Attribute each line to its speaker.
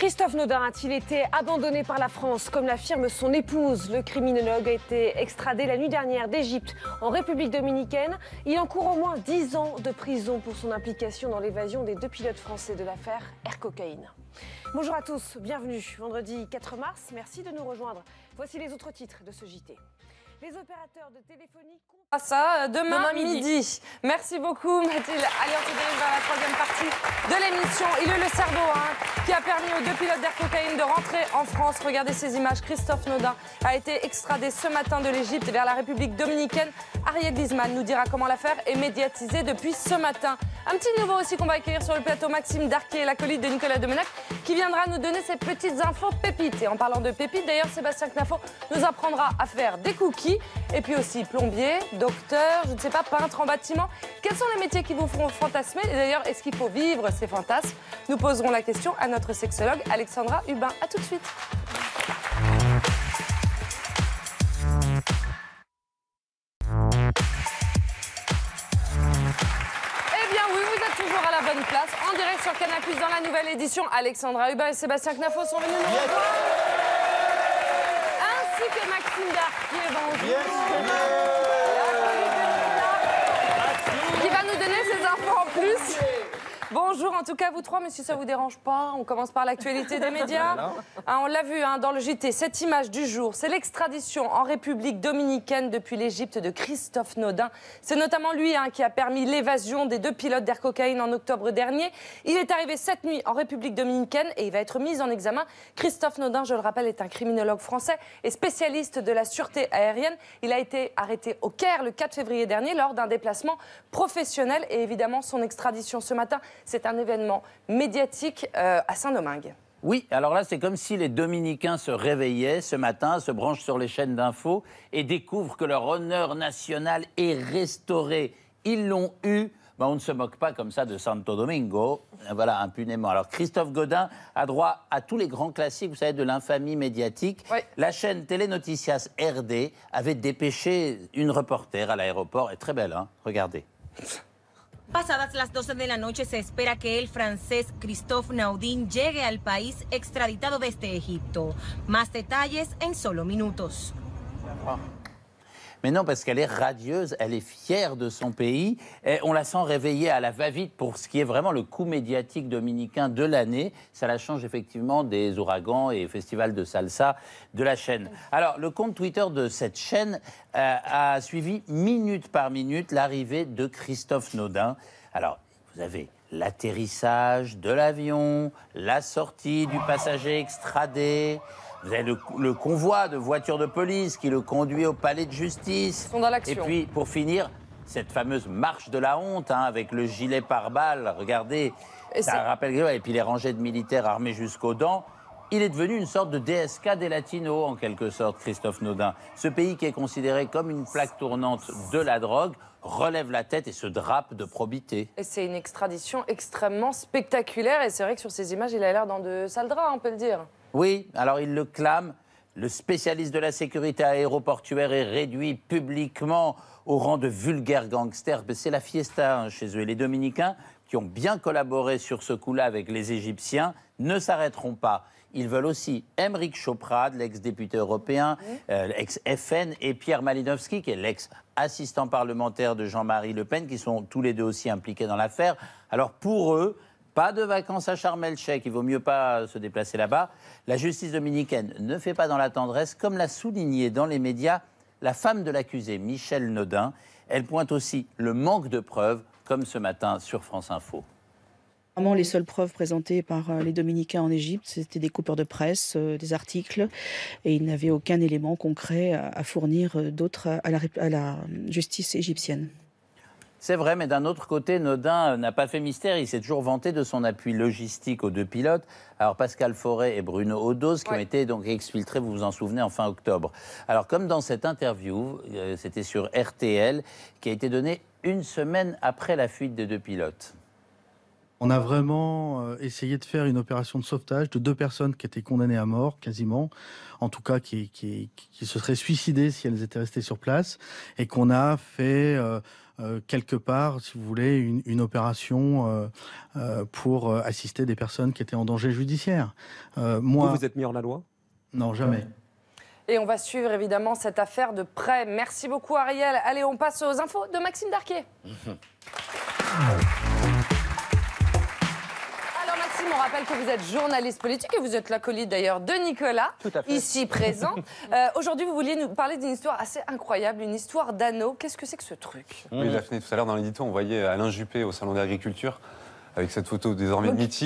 Speaker 1: Christophe Naudin a-t-il été abandonné par la France, comme l'affirme son épouse? Le criminologue a été extradé la nuit dernière d'Égypte en République dominicaine. Il encourt au moins 10 ans de prison pour son implication dans l'évasion des 2 pilotes français de l'affaire Air Cocaïne. Bonjour à tous, bienvenue. Vendredi 4 mars, merci de nous rejoindre. Voici les autres titres de ce JT. Les opérateurs de téléphonie...
Speaker 2: Demain midi. Merci beaucoup Mathilde. Allez, on se dirige vers la troisième partie de l'émission. Il est le cerveau qui a permis aux 2 pilotes d'Air Cocaïne de rentrer en France. Regardez ces images. Christophe Naudin a été extradé ce matin de l'Égypte vers la République dominicaine. Ariel Wiesman nous dira comment l'affaire est médiatisée depuis ce matin. Un petit nouveau aussi qu'on va accueillir sur le plateau, Maxime Darquet, l'acolyte de Nicolas Domenech, qui viendra nous donner ses petites infos pépites. Et en parlant de pépites, d'ailleurs, Sébastien Knafo nous apprendra à faire des cookies. Et puis aussi plombier, docteur, je ne sais pas, peintre en bâtiment. Quels sont les métiers qui vous feront fantasmer? Et d'ailleurs, est-ce qu'il faut vivre ces fantasmes? Nous poserons la question à notre sexologue Alexandra Hubin. A tout de suite. À la bonne place, en direct sur Canal+ dans la nouvelle édition. Alexandra Hubin et Sébastien Knafo sont venus nous rejoindre. Ainsi que Maxime Darquier, bonjour. Qui va nous donner ses infos en plus. Bonjour, en tout cas, vous trois, mais si ça vous dérange pas, on commence par l'actualité des médias. On l'a vu dans le JT, cette image du jour, c'est l'extradition en République dominicaine depuis l'Égypte de Christophe Naudin. C'est notamment lui qui a permis l'évasion des 2 pilotes d'Air Cocaïne en octobre dernier. Il est arrivé cette nuit en République dominicaine et il va être mis en examen. Christophe Naudin, je le rappelle, est un criminologue français et spécialiste de la sûreté aérienne. Il a été arrêté au Caire le 4 février dernier lors d'un déplacement professionnel et évidemment son extradition ce matin. C'est un événement médiatique à Saint-Domingue.
Speaker 3: Oui, alors là, c'est comme si les Dominicains se réveillaient ce matin, se branchent sur les chaînes d'infos et découvrent que leur honneur national est restauré. Ils l'ont eu. Ben, on ne se moque pas comme ça de Santo Domingo, voilà, impunément. Alors, Christophe Godin a droit à tous les grands classiques, vous savez, de l'infamie médiatique. Oui. La chaîne Telenoticias RD avait dépêché une reporter à l'aéroport. Elle est très belle, hein, regardez.
Speaker 4: Pasadas las 12 de la noche se espera que el francés Christophe Naudin llegue al país extraditado desde Egipto. Más detalles en solo minutos.
Speaker 3: Mais non, parce qu'elle est radieuse, elle est fière de son pays. Et on la sent réveillée à la va-vite pour ce qui est vraiment le coup médiatique dominicain de l'année. Ça la change effectivement des ouragans et festivals de salsa de la chaîne. Alors, le compte Twitter de cette chaîne a suivi minute par minute l'arrivée de Christophe Naudin. Alors, vous avez l'atterrissage de l'avion, la sortie du passager extradé. Vous avez le convoi de voitures de police qui le conduit au palais de justice.
Speaker 2: Ils sont dans l'action.
Speaker 3: Et puis, pour finir, cette fameuse marche de la honte, avec le gilet pare-balles, regardez, ça rappelle... Et puis les rangées de militaires armés jusqu'aux dents. Il est devenu une sorte de DSK des Latinos, en quelque sorte, Christophe Naudin. Ce pays qui est considéré comme une plaque tournante de la drogue relève la tête et se drape de probité. Et
Speaker 2: c'est une extradition extrêmement spectaculaire. Et c'est vrai que sur ces images, il a l'air dans de sales draps, on peut le dire.
Speaker 3: Oui, alors il le clame. Le spécialiste de la sécurité aéroportuaire est réduit publiquement au rang de vulgaire gangster. C'est la fiesta chez eux. Et les Dominicains, qui ont bien collaboré sur ce coup-là avec les Égyptiens, ne s'arrêteront pas. Ils veulent aussi Émeric Choprade, l'ex-député européen, ex-FN, et Pierre Malinowski, qui est l'ex-assistant parlementaire de Jean-Marie Le Pen, qui sont tous les deux aussi impliqués dans l'affaire. Alors pour eux, pas de vacances à Sharm el-Sheikh, il vaut mieux pas se déplacer là-bas. La justice dominicaine ne fait pas dans la tendresse, comme l'a souligné dans les médias la femme de l'accusé, Michel Naudin. Elle pointe aussi le manque de preuves, comme ce matin sur France Info.
Speaker 5: Vraiment, les seules preuves présentées par les Dominicains en Égypte, c'était des coupures de presse, des articles, et ils n'avaient aucun élément concret à fournir d'autre à la justice égyptienne.
Speaker 3: C'est vrai, mais d'un autre côté, Naudin n'a pas fait mystère. Il s'est toujours vanté de son appui logistique aux 2 pilotes. Alors Pascal Fauré et Bruno Odos, qui ont été donc exfiltrés, vous vous en souvenez, en fin octobre. Alors comme dans cette interview, c'était sur RTL, qui a été donnée 1 semaine après la fuite des 2 pilotes.
Speaker 6: On a vraiment essayé de faire une opération de sauvetage de 2 personnes qui étaient condamnées à mort, quasiment, en tout cas qui se seraient suicidées si elles étaient restées sur place, et qu'on a fait quelque part, si vous voulez, une opération pour assister des personnes qui étaient en danger judiciaire.
Speaker 7: Moi, vous êtes mis hors la loi?
Speaker 6: Non, jamais.
Speaker 2: Et on va suivre évidemment cette affaire de près. Merci beaucoup Ariel. Allez, on passe aux infos de Maxime Darquier. Alors Maxime, on rappelle que vous êtes journaliste politique et vous êtes l'acolyte d'ailleurs de Nicolas, ici présent. Aujourd'hui, vous vouliez nous parler d'une histoire assez incroyable, une histoire d'anneau. Qu'est-ce que c'est que ce truc?
Speaker 8: Oui, Daphné, tout à l'heure dans l'édito, on voyait Alain Juppé au Salon de l'Agriculture avec cette photo désormais mythique.